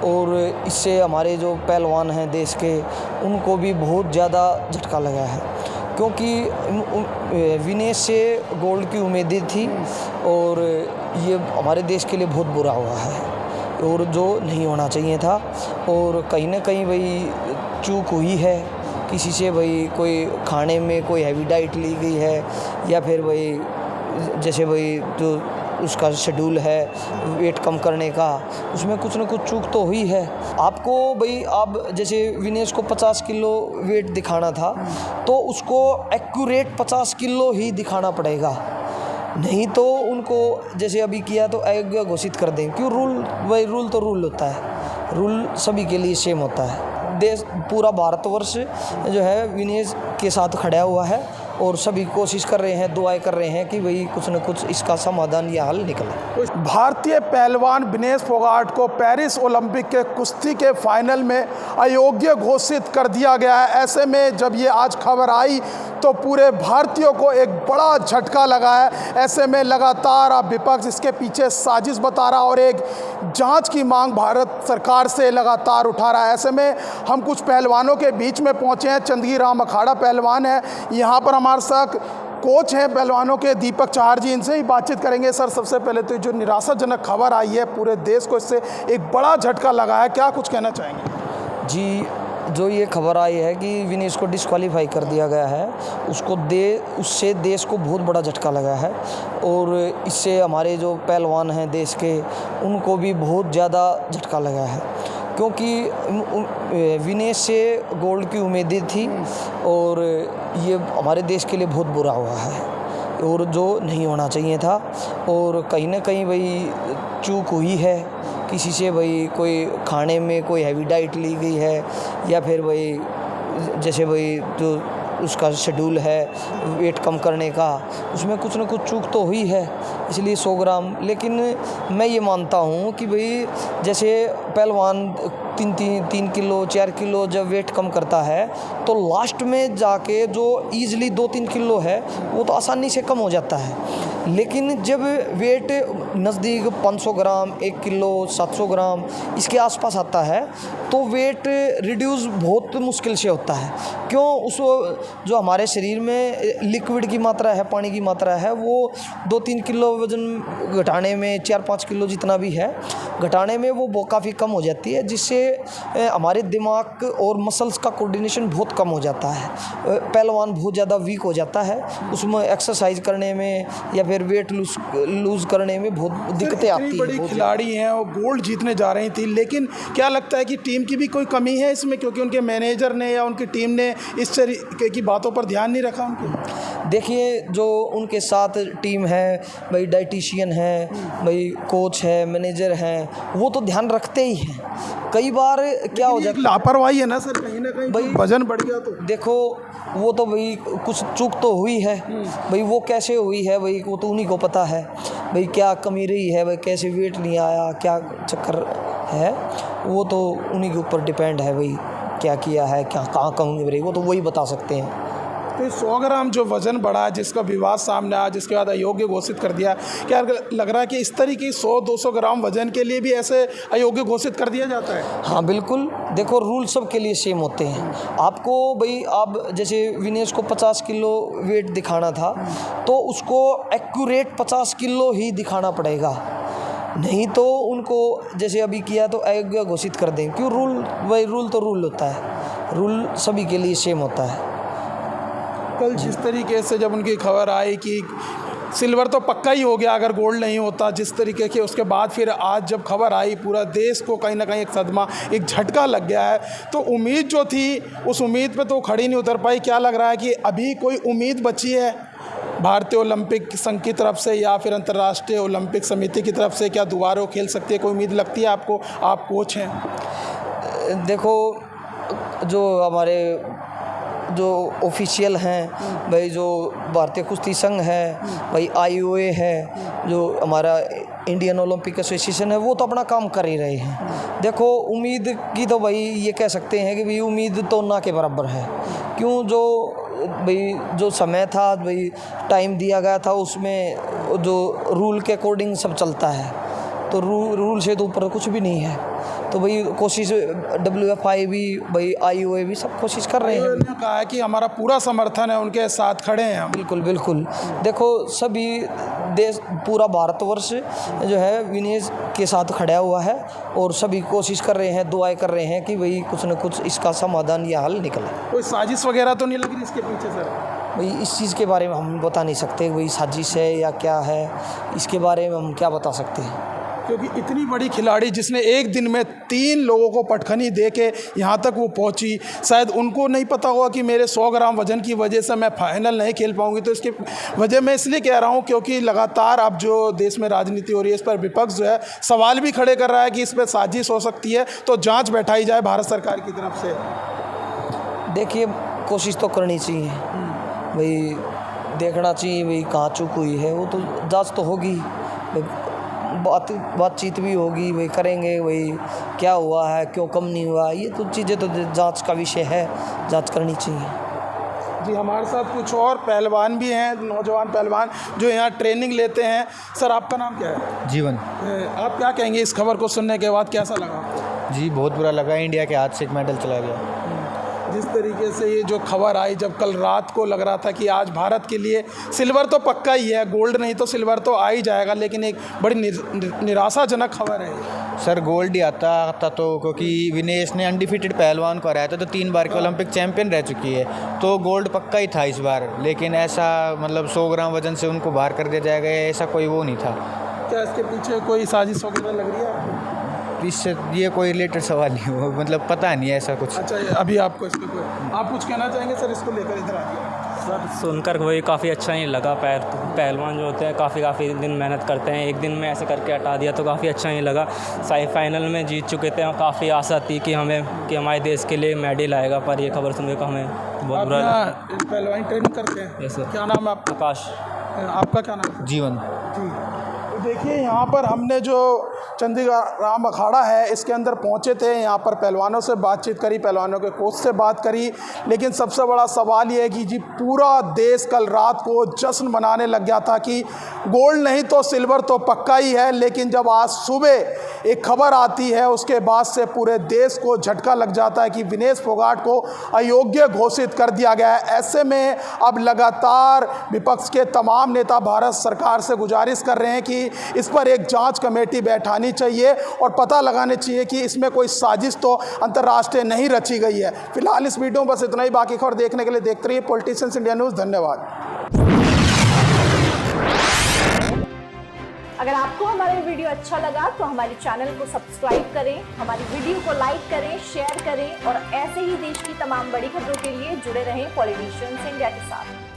और इससे हमारे जो पहलवान हैं देश के, उनको भी बहुत ज़्यादा झटका लगा है, क्योंकि विनेश से गोल्ड की उम्मीदें थी और ये हमारे देश के लिए बहुत बुरा हुआ है और जो नहीं होना चाहिए था। और कहीं ना कहीं भाई चूक हुई है, किसी से भाई कोई खाने में कोई हैवी डाइट ली गई है, या फिर भाई जैसे भाई जो उसका शेड्यूल है वेट कम करने का, उसमें कुछ ना कुछ चूक तो हुई है। आपको भाई आप जैसे विनेश को 50 किलो वेट दिखाना था, तो उसको एक्यूरेट 50 किलो ही दिखाना पड़ेगा, नहीं तो उनको जैसे अभी किया तो अयोग्य घोषित कर दें। क्यों? रूल भाई, रूल तो रूल होता है, रूल सभी के लिए सेम होता है। देश पूरा भारतवर्ष जो है विनेश के साथ खड़ा हुआ है और सभी कोशिश कर रहे हैं, दुआएं कर रहे हैं कि भाई कुछ न कुछ इसका समाधान या हल निकले। भारतीय पहलवान विनेश फोगाट को पेरिस ओलंपिक के कुश्ती के फाइनल में अयोग्य घोषित कर दिया गया है। ऐसे में जब ये आज खबर आई तो पूरे भारतीयों को एक बड़ा झटका लगा है। ऐसे में लगातार अब विपक्ष इसके पीछे साजिश बता रहा और एक जांच की मांग भारत सरकार से लगातार उठा रहा है। ऐसे में हम कुछ पहलवानों के बीच में पहुंचे हैं। चंदगी राम अखाड़ा पहलवान है, यहाँ पर हमारे साथ कोच हैं पहलवानों के दीपक चाहर जी, इनसे ही बातचीत करेंगे। सर, सबसे पहले तो जो निराशाजनक खबर आई है, पूरे देश को इससे एक बड़ा झटका लगा है, क्या कुछ कहना चाहेंगे? जी, जो ये खबर आई है कि विनेश को डिस्क्वालीफाई कर दिया गया है, उससे देश को बहुत बड़ा झटका लगा है और इससे हमारे जो पहलवान हैं देश के, उनको भी बहुत ज़्यादा झटका लगा है, क्योंकि विनेश से गोल्ड की उम्मीदें थी और ये हमारे देश के लिए बहुत बुरा हुआ है और जो नहीं होना चाहिए था। और कहीं ना कहीं भाई चूक हुई है, किसी से भाई कोई खाने में कोई हैवी डाइट ली गई है, या फिर भाई जैसे भाई जो उसका शेड्यूल है वेट कम करने का, उसमें कुछ ना कुछ चूक तो हुई है, इसलिए 100 ग्राम। लेकिन मैं ये मानता हूँ कि भाई जैसे पहलवान 3 किलो 4 किलो जब वेट कम करता है तो लास्ट में जाके जो ईज़िली 2-3 किलो है वो तो आसानी से कम हो जाता है। लेकिन जब वेट नज़दीक 500 ग्राम 1 किलो 700 ग्राम इसके आसपास आता है तो वेट रिड्यूस बहुत मुश्किल से होता है। क्यों? उस जो हमारे शरीर में लिक्विड की मात्रा है, पानी की मात्रा है, वो 2-3 किलो वज़न घटाने में 4-5 किलो जितना भी है घटाने में वो काफ़ी कम हो जाती है, जिससे हमारे दिमाग और मसल्स का कोऑर्डिनेशन बहुत कम हो जाता है। पहलवान बहुत ज़्यादा वीक हो जाता है, उसमें एक्सरसाइज करने में या फिर वेट लूज़ करने में बहुत दिक्कतें आती हैं। बड़ी खिलाड़ी हैं और गोल्ड जीतने जा रही थी, लेकिन क्या लगता है कि टीम की भी कोई कमी है इसमें, क्योंकि उनके मैनेजर ने या उनकी टीम ने इस तरीके की बातों पर ध्यान नहीं रखा उनको? देखिए, जो उनके साथ टीम है भाई, डाइटिशियन है भाई, कोच है, मैनेजर हैं, वो तो ध्यान रखते ही हैं। कई बार क्या हो जाता है, लापरवाही है ना सर, कहीं ना कहीं भाई वजन बढ़ गया तो देखो वो तो भाई कुछ चूक तो हुई है भाई, वो कैसे हुई है भाई वो तो उन्हीं को पता है भाई, क्या कमी रही है भाई, कैसे वेट नहीं आया, क्या चक्कर है, वो तो उन्हीं के ऊपर डिपेंड है भाई, क्या किया है, क्या कहाँ कमी रही, वो तो वही बता सकते हैं। तो 100 ग्राम जो वज़न बढ़ा है, जिसका विवाद सामने आया, जिसके बाद अयोग्य घोषित कर दिया, क्या लग रहा है कि इस तरीके 100-200 ग्राम वज़न के लिए भी ऐसे अयोग्य घोषित कर दिया जाता है? हाँ बिल्कुल, देखो रूल सब के लिए सेम होते हैं। आपको भाई आप जैसे विनेश को 50 किलो वेट दिखाना था तो उसको एक्यूरेट 50 किलो ही दिखाना पड़ेगा, नहीं तो उनको जैसे अभी किया तो अयोग्य घोषित कर दें। क्यों? रूल भाई, रूल तो रूल होता है, रूल सभी के लिए सेम होता है। कल जिस तरीके से जब उनकी खबर आई कि सिल्वर तो पक्का ही हो गया अगर गोल्ड नहीं होता, जिस तरीके के, उसके बाद फिर आज जब खबर आई पूरा देश को कहीं ना कहीं एक सदमा, एक झटका लग गया है। तो उम्मीद जो थी उस उम्मीद पे तो खड़ी नहीं उतर पाई। क्या लग रहा है कि अभी कोई उम्मीद बची है भारतीय ओलंपिक संघ की तरफ से या फिर अंतर्राष्ट्रीय ओलंपिक समिति की तरफ से? क्या दोबारा वो खेल सकती है, कोई उम्मीद लगती है आपको? आप कोच हैं। देखो, जो हमारे जो ऑफिशियल हैं भाई, जो भारतीय कुश्ती संघ है भाई, IOA है, जो हमारा इंडियन ओलंपिक एसोसिएशन है, वो तो अपना काम कर ही रहे हैं। देखो, उम्मीद की तो भाई ये कह सकते हैं कि भाई उम्मीद तो ना के बराबर है। क्यों? जो भाई जो समय था भाई, टाइम दिया गया था, उसमें जो रूल के अकॉर्डिंग सब चलता है तो रूल से तो ऊपर कुछ भी नहीं है। तो भाई कोशिश WFI भी, भाई IOA भी सब कोशिश कर रहे हैं। उन्होंने कहा है कि हमारा पूरा समर्थन है, उनके साथ खड़े हैं हम। बिल्कुल बिल्कुल। देखो सभी देश, पूरा भारतवर्ष जो है विनेश के साथ खड़ा हुआ है और सभी कोशिश कर रहे हैं, दुआएं कर रहे हैं कि भाई कुछ न कुछ इसका समाधान या हल निकले। कोई साजिश वगैरह तो नहीं लग रही इसके पीछे सर? भाई इस चीज़ के बारे में हम बता नहीं सकते, वही साजिश है या क्या है, इसके बारे में हम क्या बता सकते हैं। क्योंकि इतनी बड़ी खिलाड़ी जिसने एक दिन में 3 लोगों को पटखनी दे के यहाँ तक वो पहुँची, शायद उनको नहीं पता होगा कि मेरे 100 ग्राम वजन की वजह से मैं फाइनल नहीं खेल पाऊँगी। तो इसकी वजह मैं इसलिए कह रहा हूँ क्योंकि लगातार अब जो देश में राजनीति हो रही है, इस पर विपक्ष जो है सवाल भी खड़े कर रहा है कि इस पर साजिश हो सकती है, तो जाँच बैठाई जाए भारत सरकार की तरफ से। देखिए कोशिश तो करनी चाहिए भाई, देखना चाहिए भाई कहाँ चूक हुई है, वो तो जांच तो होगी, बातचीत भी होगी, वही करेंगे, वही क्या हुआ है, क्यों कम नहीं हुआ, ये तो चीज़ें तो जांच का विषय है, जांच करनी चाहिए। जी हमारे साथ कुछ और पहलवान भी हैं, नौजवान पहलवान जो यहाँ ट्रेनिंग लेते हैं। सर आपका नाम क्या है? जीवन। आप क्या कहेंगे इस खबर को सुनने के बाद, कैसा लगा आपको? जी बहुत बुरा लगा, इंडिया के हाथ से एक मेडल चला गया। जिस तरीके से ये जो खबर आई, जब कल रात को लग रहा था कि आज भारत के लिए सिल्वर तो पक्का ही है, गोल्ड नहीं तो सिल्वर तो आ ही जाएगा, लेकिन एक बड़ी निराशाजनक खबर है। सर गोल्ड ही आता तो, क्योंकि विनेश ने अनडिफिटेड पहलवान को हराया था, तो 3 बार के ओलंपिक चैंपियन रह चुकी है, तो गोल्ड पक्का ही था इस बार। लेकिन ऐसा मतलब 100 ग्राम वजन से उनको बाहर कर दिया जाएगा, ऐसा कोई वो नहीं था। क्या इसके पीछे कोई साजिश वगैरह लग रही है आपको? इससे ये कोई रिलेटेड सवाल नहीं हो, मतलब पता नहीं है ऐसा कुछ। अच्छा अभी आपको इसके कोई आप कुछ कहना चाहेंगे सर इसको लेकर? इधर आइए सर। सुनकर वही काफ़ी अच्छा नहीं लगा। पहलवान जो होते हैं काफ़ी दिन मेहनत करते हैं, एक दिन में ऐसे करके हटा दिया तो काफ़ी अच्छा नहीं लगा। फाइनल में जीत चुके थे, काफ़ी आशा थी कि हमारे देश के लिए मेडल आएगा, पर ये खबर सुनने को हमें बहुत बुरा लगा। पहलवान ट्रेनिंग करते हैं? Yes sir. क्या नाम है आपका? आकाश। आपका क्या नाम है? जीवन। जी देखिए यहाँ पर हमने जो चंडीगढ़ राम अखाड़ा है इसके अंदर पहुँचे थे, यहाँ पर पहलवानों से बातचीत करी, पहलवानों के कोच से बात करी, लेकिन सबसे बड़ा सवाल ये है कि जी पूरा देश कल रात को जश्न मनाने लग गया था कि गोल्ड नहीं तो सिल्वर तो पक्का ही है, लेकिन जब आज सुबह एक खबर आती है उसके बाद से पूरे देश को झटका लग जाता है कि विनेश फोगाट को अयोग्य घोषित कर दिया गया है। ऐसे में अब लगातार विपक्ष के तमाम नेता भारत सरकार से गुजारिश कर रहे हैं कि इस पर एक जांच कमेटी बैठानी चाहिए और पता लगाने चाहिए कि इसमें कोई साजिश तो अंतर्राष्ट्रीय नहीं रची गई है। फिलहाल इस वीडियो में बस इतना ही, बाकी खबर देखने के लिए देखते रहिए पॉलिटिशियंस इंडिया न्यूज़। धन्यवाद। अगर आपको हमारा वीडियो अच्छा लगा तो हमारे चैनल को सब्सक्राइब करें, हमारी वीडियो को लाइक करें, शेयर करें और ऐसे ही देश की तमाम बड़ी खबरों के लिए जुड़े रहें पॉलिटिशियंस इंडिया के साथ।